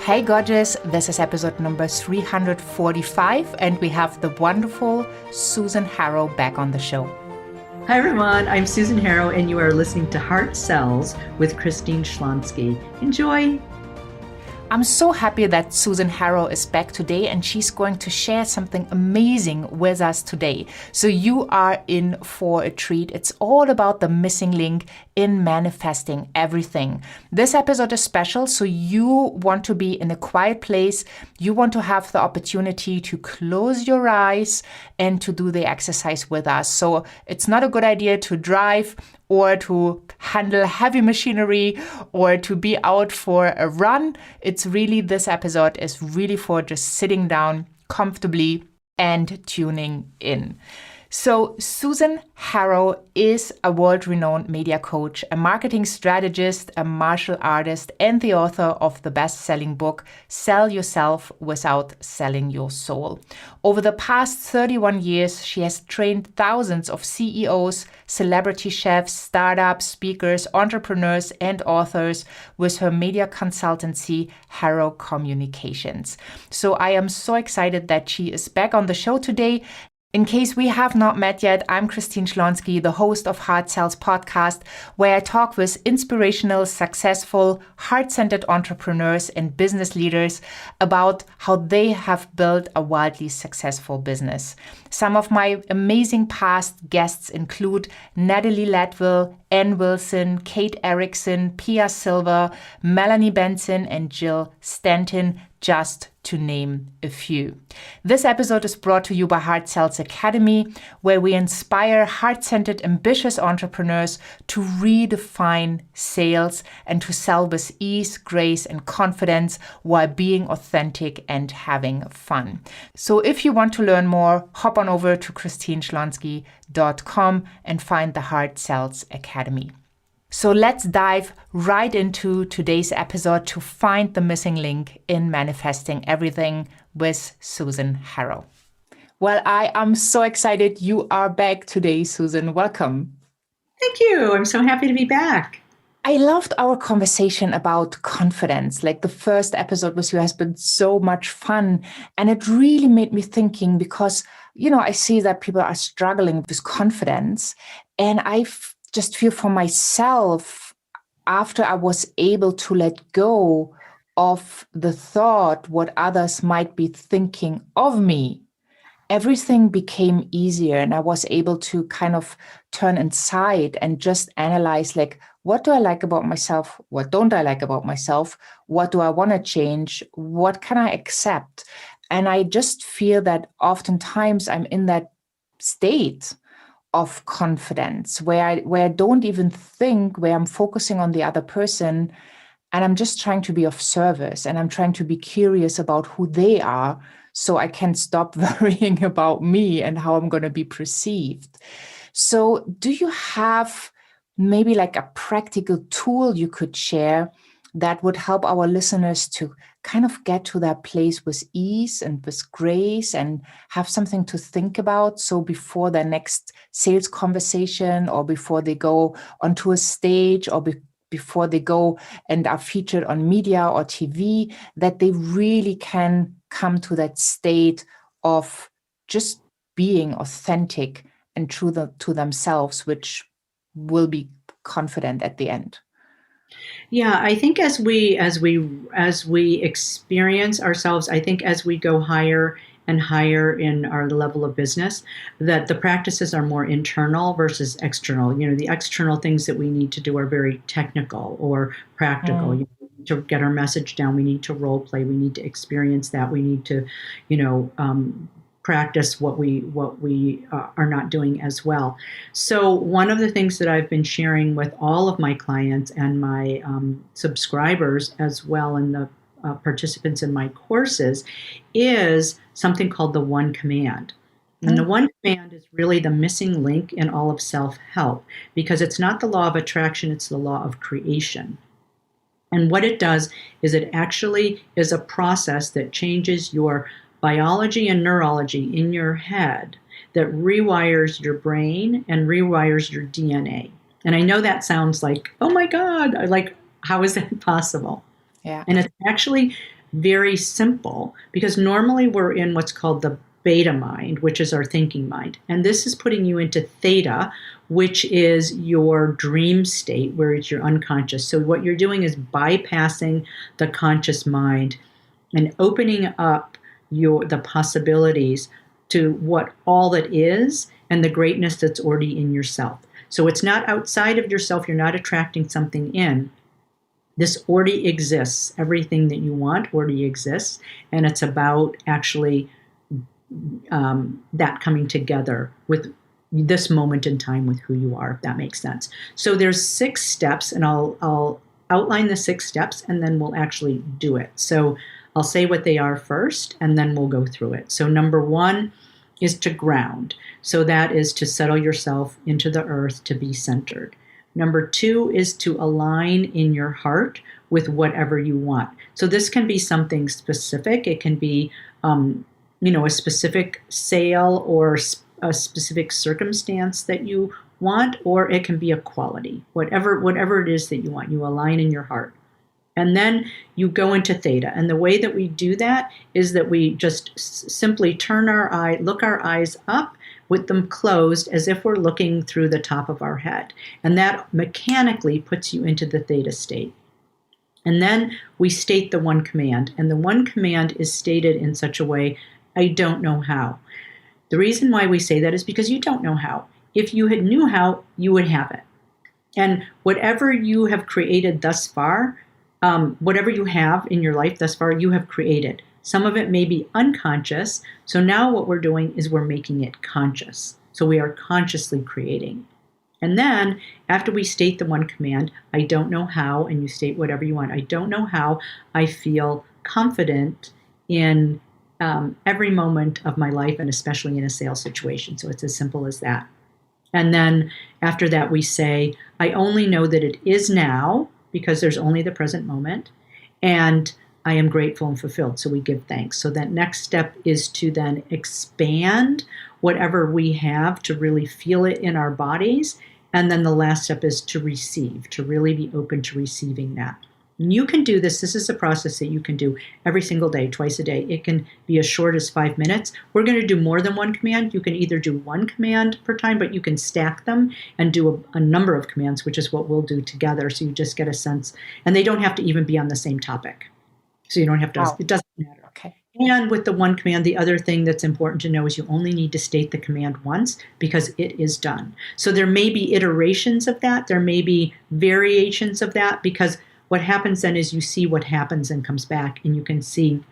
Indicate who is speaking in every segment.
Speaker 1: Hey gorgeous, this is episode number 345 and we have the wonderful Susan Harrow back on the show.
Speaker 2: Hi everyone, I'm Susan Harrow and you are listening to Heart Sells with Christine Schlonski. Enjoy!
Speaker 1: I'm so happy that Susan Harrow is back today and she's going to share something amazing with us today. So you are in for a treat. It's all about the missing link in manifesting everything. This episode is special, so you want to be in a quiet place. You want to have the opportunity to close your eyes and to do the exercise with us. So it's not a good idea to drive or to handle heavy machinery or to be out for a run. It's really, this episode is really for just sitting down comfortably and tuning in. So Susan Harrow is a world-renowned media coach, a marketing strategist, a martial artist, and the author of the best-selling book, Sell Yourself Without Selling Your Soul. Over the past 31 years, she has trained thousands of CEOs, celebrity chefs, startups, speakers, entrepreneurs, and authors with her media consultancy, Harrow Communications. So I am so excited that she is back on the show today. In case we have not met yet, I'm Christine Schlonski, the host of Heart Sells podcast, where I talk with inspirational, successful, heart-centered entrepreneurs and business leaders about how they have built a wildly successful business. Some of my amazing past guests include Natalie Ledville, Ann Wilson, Kate Erickson, Pia Silver, Melanie Benson, and Jill Stanton, just to name a few. This episode is brought to you by Heart Sells Academy, where we inspire heart-centered, ambitious entrepreneurs to redefine sales and to sell with ease, grace, and confidence while being authentic and having fun. So if you want to learn more, hop on over to christineschlonski.com and find the Heart Sells Academy. So let's dive right into today's episode to find the missing link in manifesting everything with Susan Harrow. Well, I am so excited you are back today, Susan. Welcome.
Speaker 2: Thank you. I'm so happy to be back.
Speaker 1: I loved our conversation about confidence. Like the first episode with you has been so much fun. And it really made me thinking because, I see that people are struggling with confidence. And I just feel for myself, after I was able to let go of the thought what others might be thinking of me, everything became easier. And I was able to kind of turn inside and just analyze, like, what do I like about myself? What don't I like about myself? What do I want to change? What can I accept? And I just feel that oftentimes I'm in that state of confidence where I don't even think, where I'm focusing on the other person and I'm just trying to be of service and I'm trying to be curious about who they are so I can stop worrying about me and how I'm going to be perceived. So do you have maybe like a practical tool you could share that would help our listeners to kind of get to that place with ease and with grace and have something to think about? So before their next sales conversation or before they go onto a stage or before they go and are featured on media or TV, that they really can come to that state of just being authentic and true to themselves, which will be confident at the end.
Speaker 2: Yeah, I think as we experience ourselves, I think as we go higher and higher in our level of business, that the practices are more internal versus external. The external things that we need to do are very technical or practical. To get our message down, we need to role play. We need to experience that. We need to, practice what we are not doing as well. So one of the things that I've been sharing with all of my clients and my subscribers as well, and the participants in my courses, is something called the one command. And the one command is really the missing link in all of self-help, because it's not the law of attraction, it's the law of creation. And what it does is it actually is a process that changes your biology and neurology in your head, that rewires your brain and rewires your DNA. And I know that sounds like, oh my God, like, how is that possible?
Speaker 1: Yeah.
Speaker 2: And it's actually very simple because normally we're in what's called the beta mind, which is our thinking mind. And this is putting you into theta, which is your dream state, where it's your unconscious. So what you're doing is bypassing the conscious mind and opening up the possibilities to what all that is and the greatness that's already in yourself. So it's not outside of yourself. You're not attracting something in. This already exists. Everything that you want already exists. And it's about actually that coming together with this moment in time with who you are, if that makes sense. So there's 6 steps, and I'll outline the 6 steps, and then we'll actually do it. So I'll say what they are first, and then we'll go through it. So number 1 is to ground. So that is to settle yourself into the earth, to be centered. Number 2 is to align in your heart with whatever you want. So this can be something specific. It can be, a specific sale or a specific circumstance that you want, or it can be a quality. Whatever it is that you want, you align in your heart. And then you go into theta. And the way that we do that is that we just simply look our eyes up with them closed as if we're looking through the top of our head. And that mechanically puts you into the theta state. And then we state the one command. And the one command is stated in such a way, I don't know how. The reason why we say that is because you don't know how. If you had knew how, you would have it. And whatever you have created thus far, whatever you have in your life thus far, you have created. Some of it may be unconscious. So now what we're doing is we're making it conscious. So we are consciously creating. And then after we state the one command, I don't know how, and you state whatever you want. I don't know how I feel confident in every moment of my life, and especially in a sales situation. So it's as simple as that. And then after that, we say, I only know that it is now, because there's only the present moment, and I am grateful and fulfilled. So we give thanks. So that next step is to then expand whatever we have to really feel it in our bodies. And then the last step is to receive, to really be open to receiving that. And you can do this. This is a process that you can do every single day, twice a day. It can be as short as 5 minutes. We're going to do more than one command. You can either do one command per time, but you can stack them and do a number of commands, which is what we'll do together. So you just get a sense. And they don't have to even be on the same topic. So you don't have to,
Speaker 1: Wow.
Speaker 2: It doesn't matter.
Speaker 1: Okay.
Speaker 2: And with the one command, the other thing that's important to know is you only need to state the command once because it is done. So there may be iterations of that. There may be variations of that, because what happens then is you see what happens and comes back, and you can see.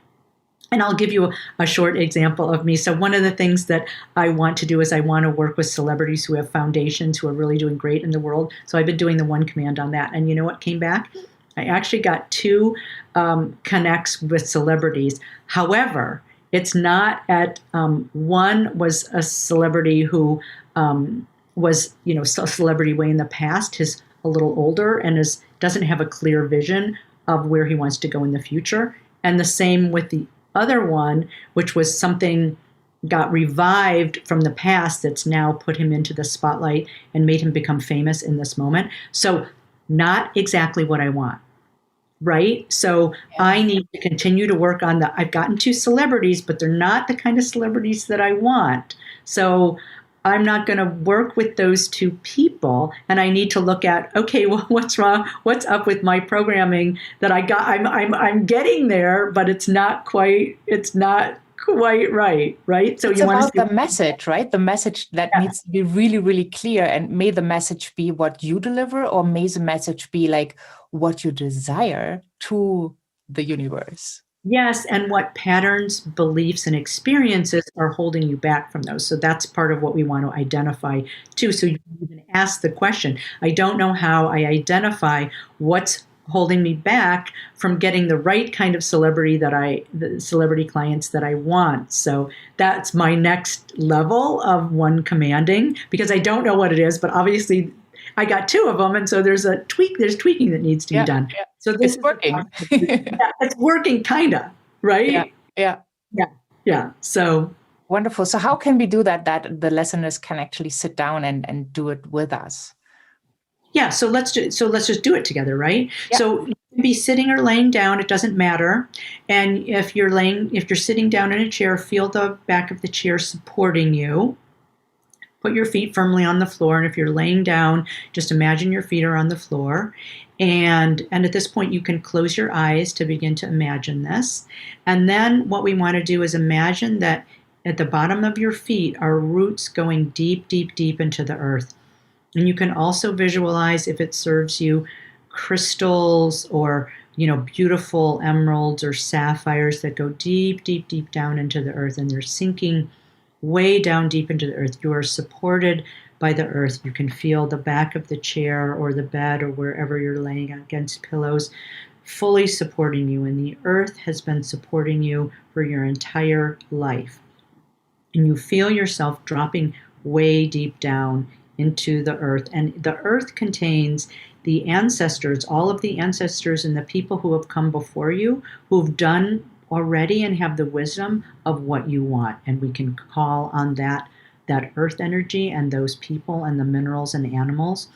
Speaker 2: And I'll give you a short example of me. So one of the things that I want to do is I want to work with celebrities who have foundations, who are really doing great in the world. So I've been doing the one command on that. And you know what came back? I actually got 2 connects with celebrities. However, it's not at one was a celebrity who was, a celebrity way in the past. He's a little older and doesn't have a clear vision of where he wants to go in the future. And the same with the other one, which was something got revived from the past that's now put him into the spotlight and made him become famous in this moment. So not exactly what I want, right? So I need to continue to work on I've gotten 2 celebrities, but they're not the kind of celebrities that I want. So I'm not going to work with those 2 people, and I need to look at, okay, well, what's wrong? What's up with my programming that I got? I'm getting there, but it's not quite right? So
Speaker 1: it's
Speaker 2: you want
Speaker 1: about
Speaker 2: to
Speaker 1: the message, right? The message that needs to be really, really clear. And may the message be what you deliver, or may the message be like what you desire to the universe?
Speaker 2: Yes, and what patterns, beliefs, and experiences are holding you back from those. So that's part of what we want to identify too. So you can even ask the question, I don't know how I identify what's holding me back from getting the right kind of the celebrity clients that I want. So that's my next level of one commanding, because I don't know what it is, but obviously I got 2 of them. And so there's tweaking that needs to be done.
Speaker 1: Yeah.
Speaker 2: So this
Speaker 1: is working.
Speaker 2: It's working, kind of, right? Yeah. So
Speaker 1: wonderful. So how can we do that the listeners can actually sit down and do it with us?
Speaker 2: Yeah, so let's just do it together, right?
Speaker 1: Yeah.
Speaker 2: So you can be sitting or laying down, it doesn't matter. And if you're sitting down in a chair, feel the back of the chair supporting you. Put your feet firmly on the floor, and if you're laying down, just imagine your feet are on the floor. And at this point, you can close your eyes to begin to imagine this. And then what we want to do is imagine that at the bottom of your feet are roots going deep, deep, deep into the earth. And you can also visualize, if it serves you, crystals or beautiful emeralds or sapphires that go deep, deep, deep down into the earth, and they're sinking way down deep into the earth. You are supported by the earth. You can feel the back of the chair or the bed or wherever you're laying against pillows fully supporting you, and the earth has been supporting you for your entire life. And you feel yourself dropping way deep down into the earth, and the earth contains the ancestors, all of the ancestors and the people who have come before you, who've done already and have the wisdom of what you want. And we can call on that earth energy and those people and the minerals and animals.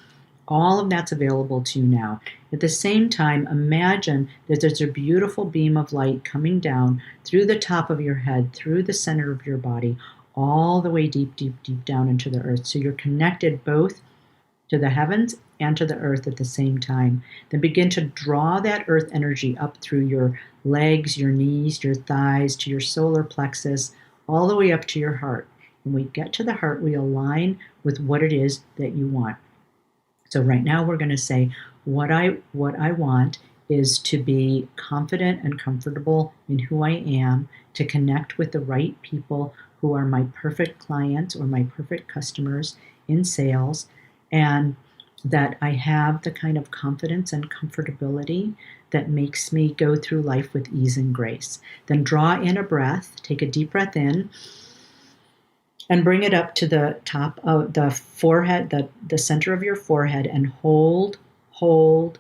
Speaker 2: All of that's available to you now. At the same time, imagine that there's a beautiful beam of light coming down through the top of your head, through the center of your body, all the way deep, deep, deep down into the earth. So you're connected both to the heavens and to the earth at the same time. Then begin to draw that earth energy up through your legs, your knees, your thighs, to your solar plexus, all the way up to your heart. When we get to the heart, we align with what it is that you want. So right now we're going to say, what I want is to be confident and comfortable in who I am, to connect with the right people who are my perfect clients or my perfect customers in sales, and that I have the kind of confidence and comfortability that makes me go through life with ease and grace. Then draw in a breath, take a deep breath in, and bring it up to the top of the forehead, the center of your forehead, and hold, hold,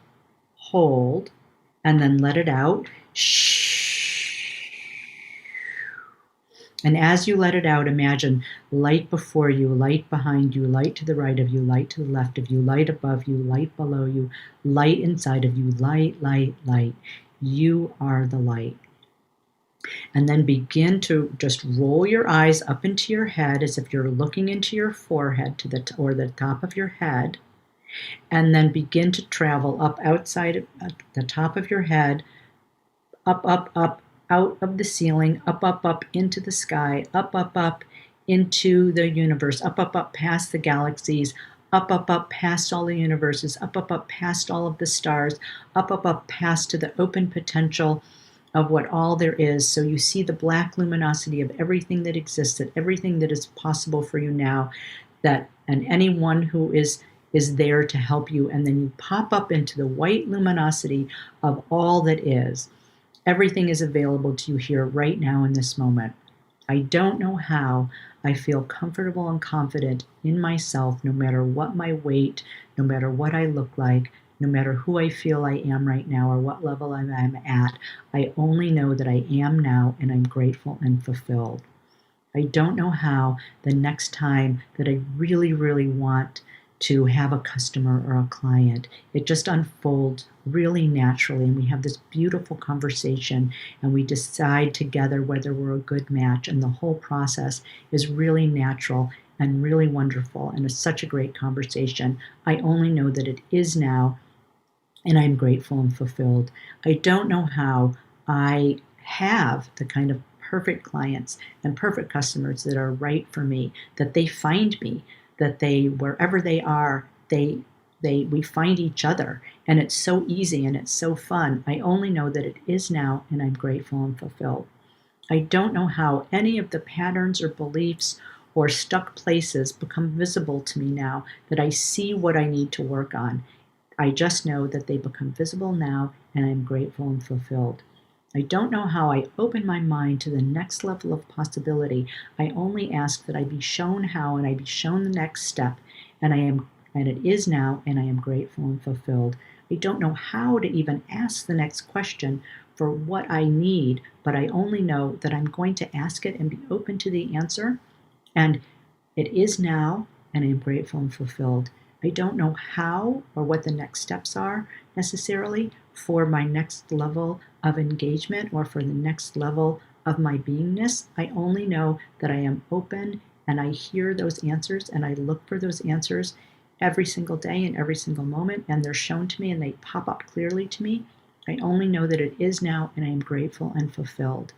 Speaker 2: hold, and then let it out. And as you let it out, imagine light before you, light behind you, light to the right of you, light to the left of you, light above you, light below you, light inside of you, light, light, light. You are the light. And then begin to just roll your eyes up into your head as if you're looking into your forehead or the top of your head. And then begin to travel up outside of the top of your head, up, up, up, out of the ceiling, up, up, up into the sky, up, up, up into the universe, up, up, up past the galaxies, up, up, up past all the universes, up, up, up past all of the stars, up, up, up past to the open potential of what all there is. So you see the black luminosity of everything that exists, that everything that is possible for you now, that and anyone who is there to help you. And then you pop up into the white luminosity of all that is. Everything is available to you here right now in this moment. I don't know how. I feel comfortable and confident in myself, no matter what my weight, no matter what I look like, no matter who I feel I am right now or what level I'm at. I only know that I am now, and I'm grateful and fulfilled. I don't know how the next time that I really, really want to have a customer or a client, it just unfolds really naturally, and we have this beautiful conversation, and we decide together whether we're a good match, and the whole process is really natural and really wonderful, and it's such a great conversation. I only know that it is now, and I'm grateful and fulfilled. I don't know how I have the kind of perfect clients and perfect customers that are right for me, that they find me, that they, wherever they are, we find each other, and it's so easy and it's so fun. I only know that it is now, and I'm grateful and fulfilled. I don't know how any of the patterns or beliefs or stuck places become visible to me now, that I see what I need to work on. I just know that they become visible now, and I'm grateful and fulfilled. I don't know how I open my mind to the next level of possibility. I only ask that I be shown how, and I be shown the next step, and it is now, and I am grateful and fulfilled. I don't know how to even ask the next question for what I need, but I only know that I'm going to ask it and be open to the answer, and it is now, and I am grateful and fulfilled. I don't know how or what the next steps are necessarily for my next level of engagement or for the next level of my beingness. I only know that I am open and I hear those answers and I look for those answers every single day and every single moment, and they're shown to me and they pop up clearly to me. I only know that it is now, and I am grateful and fulfilled.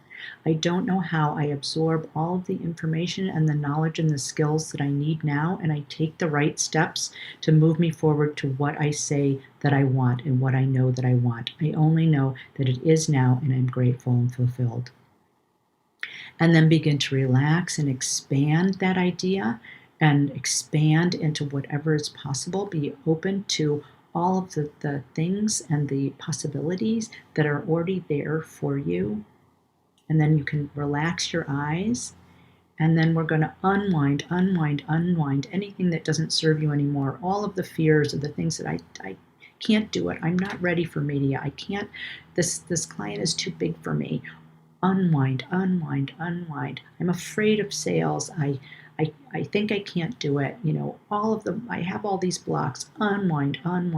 Speaker 2: I don't know how I absorb all of the information and the knowledge and the skills that I need now, and I take the right steps to move me forward to what I say that I want and what I know that I want. I only know that it is now, and I'm grateful and fulfilled. And then begin to relax and expand that idea and expand into whatever is possible. Be open to all of the things and the possibilities that are already there for you. And then you can relax your eyes. And then we're going to unwind anything that doesn't serve you anymore. All of the fears of the things that I can't do it. I'm not ready for media. I can't, this client is too big for me. Unwind. I'm afraid of sales. I think I can't do it. All of them, I have all these blocks. Unwind, and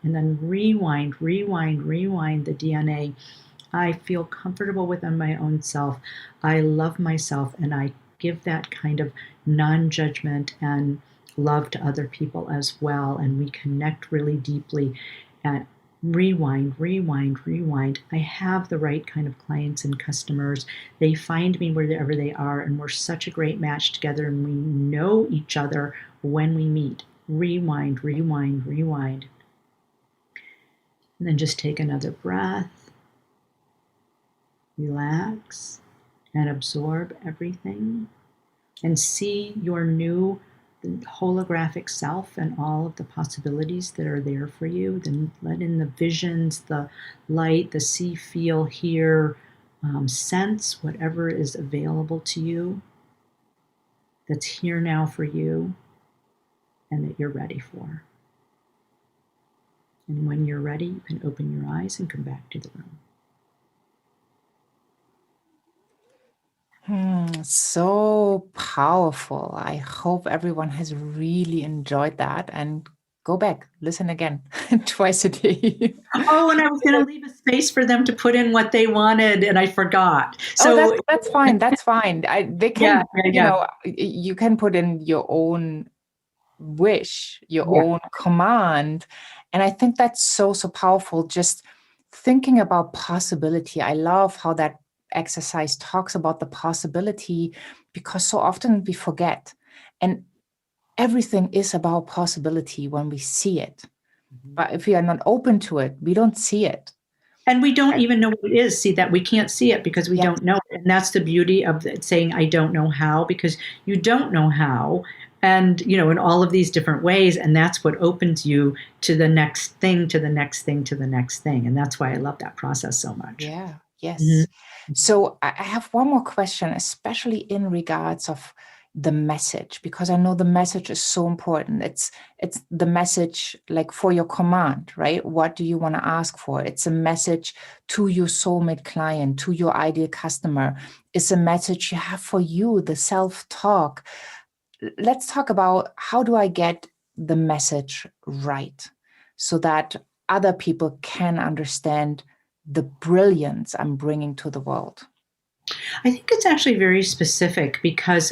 Speaker 2: then rewind the DNA. I feel comfortable within my own self. I love myself, and I give that kind of non-judgment and love to other people as well. And we connect really deeply. And rewind. I have the right kind of clients and customers. They find me wherever they are, and we're such a great match together, and we know each other when we meet. Rewind. And then just take another breath. Relax and absorb everything and see your new holographic self and all of the possibilities that are there for you. Then let in the visions, the light, the see, feel, hear, sense, whatever is available to you that's here now for you and that you're ready for. And when you're ready, you can open your eyes and come back to the room.
Speaker 1: So powerful. I hope everyone has really enjoyed that, and go back, listen again twice a day.
Speaker 2: Oh, and I was going to leave a space for them to put in what they wanted, and I forgot. So
Speaker 1: that's fine. That's fine. They can,
Speaker 2: yeah.
Speaker 1: You can put in your own wish, your own command. And I think that's so powerful. Just thinking about possibility. I love how that exercise talks about the possibility, because so often we forget. And everything is about possibility when we see it. Mm-hmm. But if we are not open to it, we don't see it.
Speaker 2: And we don't even know what it is. See, that we can't see it because we don't know it. And that's the beauty of saying, I don't know how, because you don't know how. And, in all of these different ways. And that's what opens you to the next thing, to the next thing, to the next thing. And that's why I love that process so much.
Speaker 1: Yeah. Yes. Mm-hmm. So I have one more question, especially in regards of the message, because I know the message is so important. It's the message like for your command, right? What do you want to ask for? It's a message to your soulmate client, to your ideal customer. It's a message you have for you, the self-talk. Let's talk about, how do I get the message right so that other people can understand the brilliance I'm bringing to the world?
Speaker 2: I think it's actually very specific because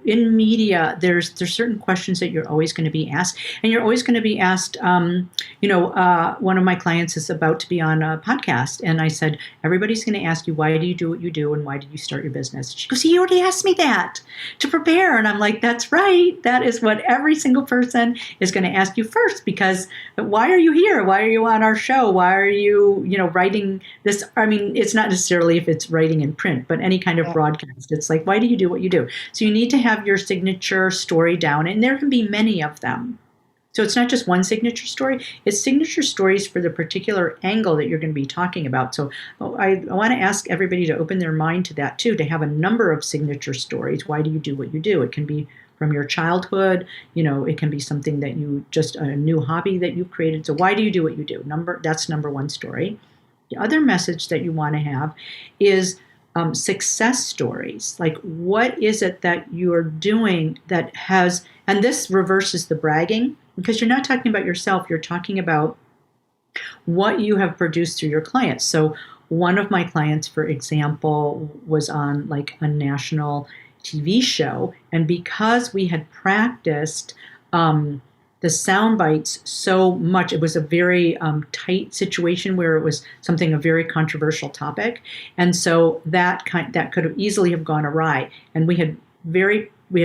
Speaker 2: in media, there's certain questions that you're always going to be asked, and you're always going to be asked. One of my clients is about to be on a podcast, and I said, everybody's going to ask you, why do you do what you do, and why did you start your business? She goes, you already asked me that to prepare, and I'm like, that's right. That is what every single person is going to ask you first, because why are you here? Why are you on our show? Why are you, writing this? I mean, it's not necessarily if it's writing in print, but any kind of broadcast. It's like, why do you do what you do? So you need to have your signature story down, and there can be many of them. So it's not just one signature story. It's signature stories for the particular angle that you're going to be talking about. So I want to ask everybody to open their mind to that too, to have a number of signature stories. Why do you do what you do? It can be from your childhood. It can be something that you just, a new hobby that you've created. So why do you do what you do? That's number one story. The other message that you want to have is success stories. Like, what is it that you're doing that has, and this reverses the bragging. because you're not talking about yourself, you're talking about what you have produced through your clients. So one of my clients, for example, was on like a national TV show, and because we had practiced the sound bites so much, it was a very tight situation where it was something a very controversial topic, and so that could have easily have gone awry. And we had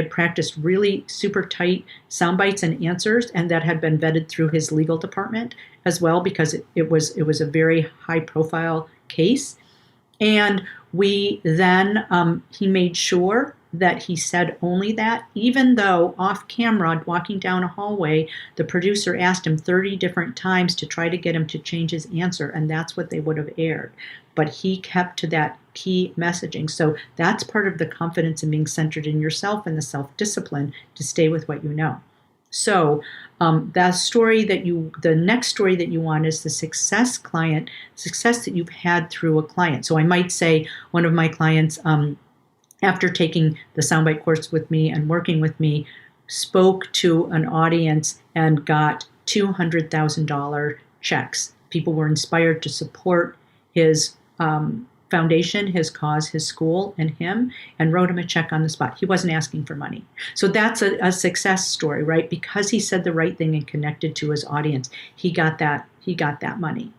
Speaker 2: practiced really super tight sound bites and answers, and that had been vetted through his legal department as well, because it was a very high profile case. And we then he made sure that he said only that, even though off camera, walking down a hallway, the producer asked him 30 different times to try to get him to change his answer, and that's what they would have aired. But he kept to that key messaging. So that's part of the confidence in being centered in yourself and the self-discipline to stay with what you know. So the next story that you want is the success that you've had through a client. So I might say one of my clients, after taking the soundbite course with me and working with me, spoke to an audience and got $200,000 checks. People were inspired to support his foundation, his cause, his school, and him, and wrote him a check on the spot. He wasn't asking for money. So that's a success story, right? Because he said the right thing and connected to his audience, he got that money.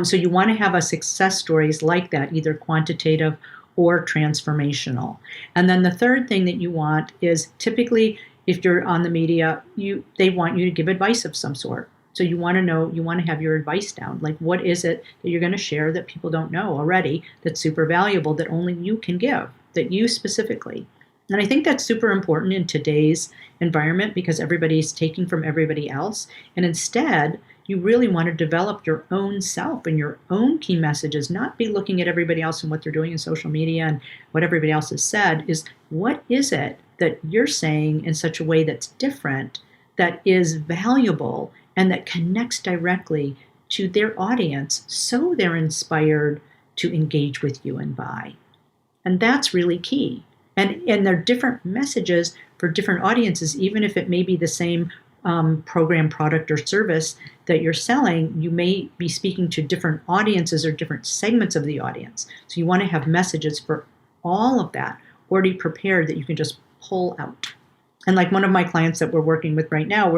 Speaker 2: So you want to have a success stories like that, either quantitative or transformational. And then the third thing that you want is, typically, if you're on the media, they want you to give advice of some sort. So you want to have your advice down. Like, what is it that you're going to share that people don't know already that's super valuable, that only you can give, that you specifically? And I think that's super important in today's environment, because everybody's taking from everybody else. And instead, you really want to develop your own self and your own key messages, not be looking at everybody else and what they're doing in social media and what everybody else has said. Is, what is it that you're saying in such a way that's different, that is valuable, and that connects directly to their audience, so they're inspired to engage with you and buy? And that's really key. And there are different messages for different audiences, even if it may be the same program, product, or service that you're selling. You may be speaking to different audiences or different segments of the audience. So you want to have messages for all of that already prepared that you can just pull out. And like one of my clients that we're working with right now,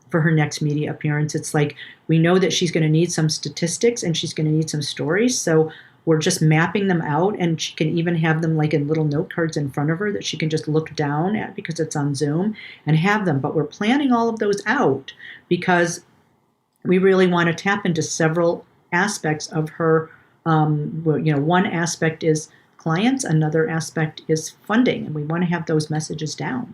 Speaker 2: for her next media appearance, it's like, we know that she's going to need some statistics and she's going to need some stories. So we're just mapping them out, and she can even have them like in little note cards in front of her that she can just look down at, because it's on Zoom, and have them. But we're planning all of those out because we really want to tap into several aspects of her. One aspect is clients, another aspect is funding, and we want to have those messages down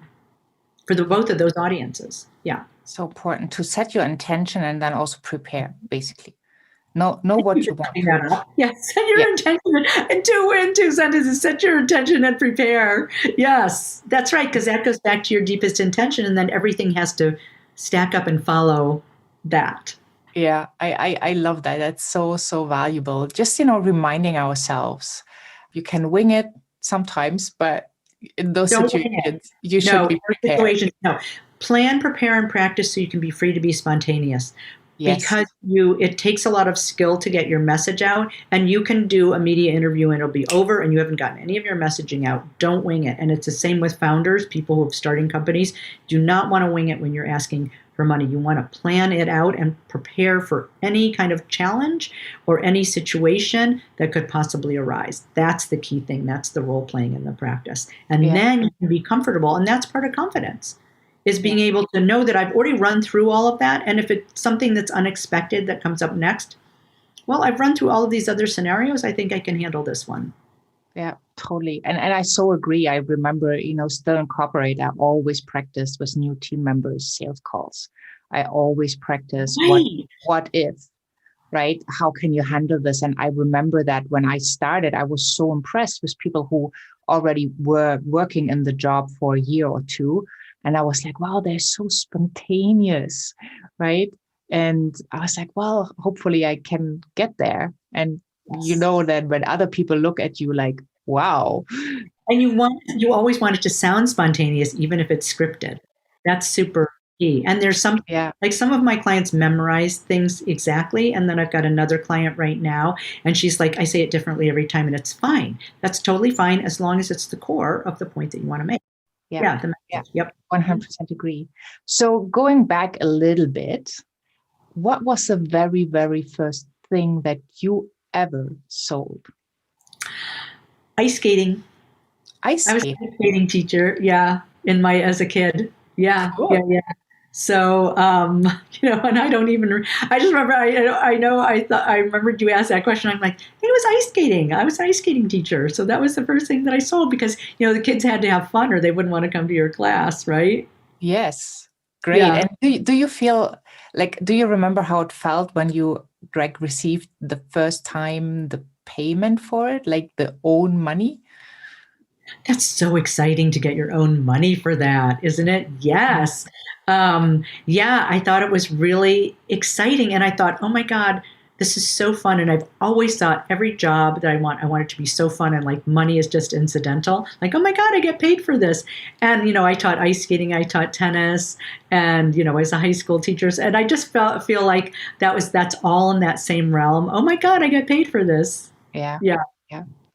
Speaker 2: for both of those audiences. Yeah.
Speaker 1: So important to set your intention and then also prepare, basically. Know what you want.
Speaker 2: Yes, set your intention in two sentences. Set your intention and prepare. Yes, that's right, because that goes back to your deepest intention, and then everything has to stack up and follow that.
Speaker 1: Yeah, I love that. That's so valuable. Just, reminding ourselves, you can wing it sometimes, but in those situations, you should be prepared.
Speaker 2: No. Plan, prepare, and practice so you can be free to be spontaneous. Yes. Because it takes a lot of skill to get your message out, and you can do a media interview and it'll be over and you haven't gotten any of your messaging out. Don't wing it. And it's the same with founders, people who are starting companies. Do not want to wing it when you're asking for money. You want to plan it out and prepare for any kind of challenge or any situation that could possibly arise. That's the key thing. That's the role playing in the practice. And then you can be comfortable. And that's part of confidence, is being able to know that I've already run through all of that. And if it's something that's unexpected that comes up next, well, I've run through all of these other scenarios. I think I can handle this one.
Speaker 1: Yeah, totally. And I so agree. I remember, still in corporate, I always practice with new team members sales calls. I always practice what if, right? How can you handle this? And I remember that when I started, I was so impressed with people who already were working in the job for a year or two. And I was like, wow, they're so spontaneous, right? And I was like, well, hopefully I can get there. And that when other people look at you like, wow.
Speaker 2: And you always want it to sound spontaneous, even if it's scripted. That's super key. And there's some, like some of my clients memorize things exactly. And then I've got another client right now, and she's like, I say it differently every time, and it's fine. That's totally fine as long as it's the core of the point that you want to make.
Speaker 1: Yeah.
Speaker 2: The message. Yep.
Speaker 1: 100% agree. So going back a little bit, what was the very, very first thing that you ever sold?
Speaker 2: Ice skating.
Speaker 1: Ice
Speaker 2: I was
Speaker 1: skating.
Speaker 2: an ice skating teacher. Yeah. As a kid. Yeah.
Speaker 1: Cool.
Speaker 2: Yeah. So, and I don't even, I just remember, I remembered you asked that question. I'm like, it was ice skating. I was an ice skating teacher. So that was the first thing that I sold because, the kids had to have fun or they wouldn't want to come to your class, right?
Speaker 1: Yes. Great.
Speaker 2: Yeah.
Speaker 1: And do you feel like, do you remember how it felt when you received the first time the payment for it, like the own money?
Speaker 2: That's so exciting to get your own money for that, isn't it? Yes. I thought it was really exciting. And I thought, oh my God, this is so fun. And I've always thought every job that I want it to be so fun, and like money is just incidental. Like, oh my God, I get paid for this. And, I taught ice skating, I taught tennis, and, as a high school teacher. And I just feel like that's all in that same realm. Oh my God, I get paid for this.
Speaker 1: Yeah.
Speaker 2: Yeah.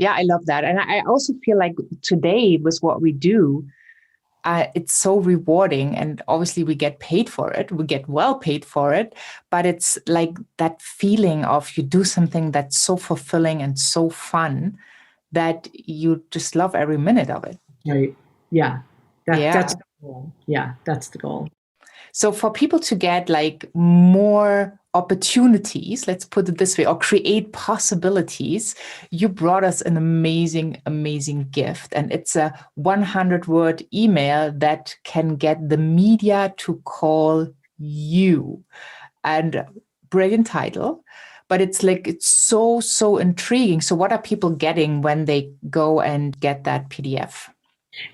Speaker 1: Yeah, I love that. And I also feel like today with what we do, it's so rewarding. And obviously we get paid for it. We get well paid for it. But it's like that feeling of you do something that's so fulfilling and so fun that you just love every minute of it.
Speaker 2: Right. Yeah. That's the goal. Yeah, that's the goal.
Speaker 1: So for people to get like more opportunities, let's put it this way, or create possibilities, you brought us an amazing, amazing gift. And it's a 100-word email that can get the media to call you. And brilliant title. But it's so, so intriguing. So what are people getting when they go and get that PDF?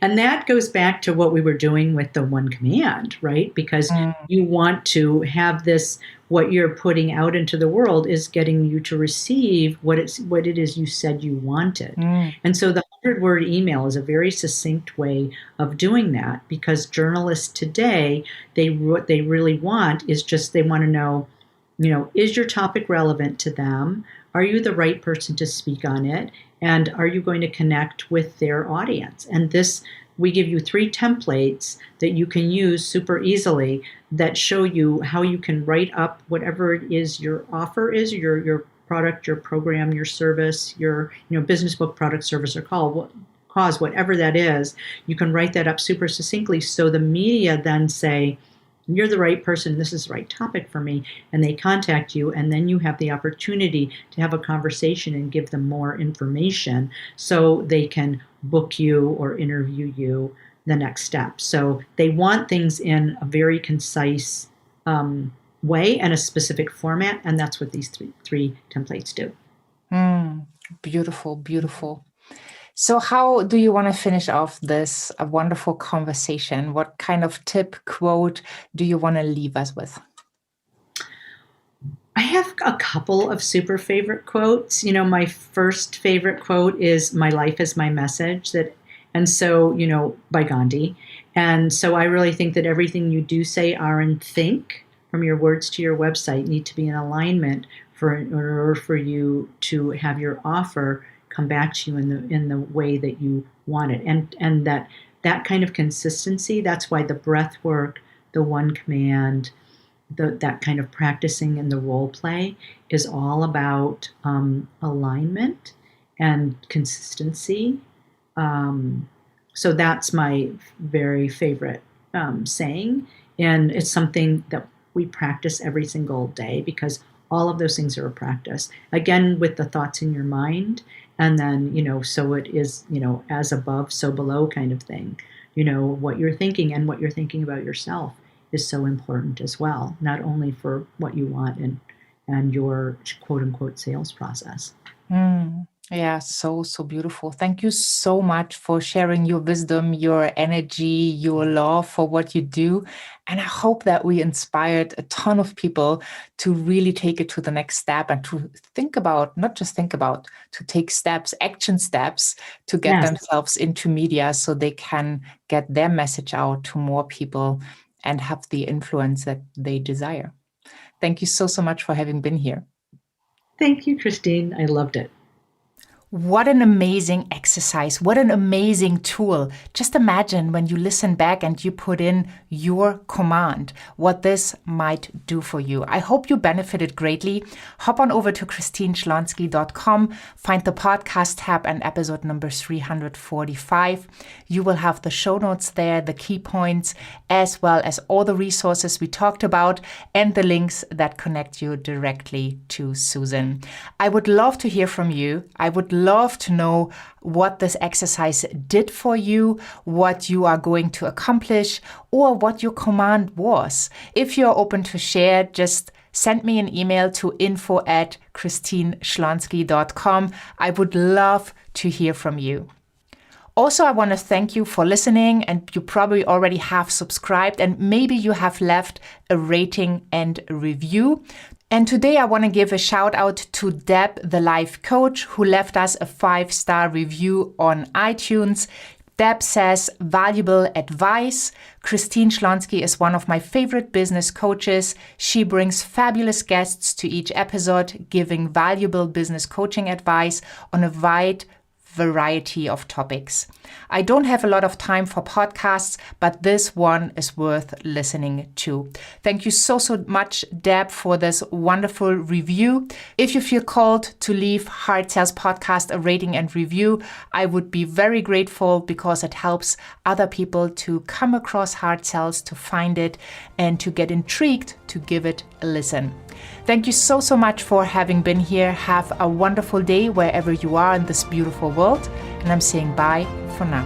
Speaker 2: And that goes back to what we were doing with the one command, right? Because you want to have this, what you're putting out into the world is getting you to receive what it is you said you wanted. And so the 100-word email is a very succinct way of doing that, because journalists today, what they really want is just, they want to know, is your topic relevant to them? Are you the right person to speak on it? And are you going to connect with their audience? And we give you 3 templates that you can use super easily that show you how you can write up whatever it is your offer is, your product, your program, your service, your business book, product, service, or cause, whatever that is. You can write that up super succinctly, so the media then say, you're the right person, this is the right topic for me, and they contact you, and then you have the opportunity to have a conversation and give them more information so they can book you or interview you the next step. So they want things in a very concise way and a specific format, and that's what these three templates do.
Speaker 1: Beautiful, beautiful. So how do you want to finish off this wonderful conversation? What kind of tip, quote do you want to leave us with?
Speaker 2: I have a couple of super favorite quotes. My first favorite quote is, "My life is my message," by Gandhi. And so I really think that everything you do, say, are, and think, from your words to your website, need to be in alignment in order for you to have your offer come back to you in the way that you want it. And that kind of consistency, that's why the breath work, the one command, that kind of practicing in the role play is all about alignment and consistency. So that's my very favorite saying. And it's something that we practice every single day, because all of those things are a practice. Again, with the thoughts in your mind, and then, so it is, as above, so below kind of thing. What you're thinking and what you're thinking about yourself is so important as well, not only for what you want and your quote unquote sales process.
Speaker 1: Yeah, so beautiful. Thank you so much for sharing your wisdom, your energy, your love for what you do. And I hope that we inspired a ton of people to really take it to the next step and to think about, not just think about, to take steps, action steps to get themselves into media so they can get their message out to more people and have the influence that they desire. Thank you so much for having been here.
Speaker 2: Thank you, Christine. I loved it.
Speaker 1: What an amazing exercise. What an amazing tool. Just imagine when you listen back and you put in your command, what this might do for you. I hope you benefited greatly. Hop on over to christineschlonski.com, find the podcast tab and episode number 345. You will have the show notes there, the key points, as well as all the resources we talked about and the links that connect you directly to Susan. I would love to hear from you. I would love to know what this exercise did for you, what you are going to accomplish, or what your command was. If you're open to share, just send me an email to info@christineschlonski.com. I would love to hear from you. Also, I want to thank you for listening, and you probably already have subscribed and maybe you have left a rating and a review. And today I want to give a shout out to Deb, the life coach, who left us a 5-star review on iTunes. Deb says, valuable advice. Christine Schlonski is one of my favorite business coaches. She brings fabulous guests to each episode, giving valuable business coaching advice on a wide variety of topics. I don't have a lot of time for podcasts, but this one is worth listening to. Thank you so much, Deb, for this wonderful review. If you feel called to leave Hard Sales Podcast a rating and review, I would be very grateful because it helps other people to come across Hard Sales, to find it, and to get intrigued to give it a listen. Thank you so much for having been here. Have a wonderful day wherever you are in this beautiful world. And I'm saying bye for now.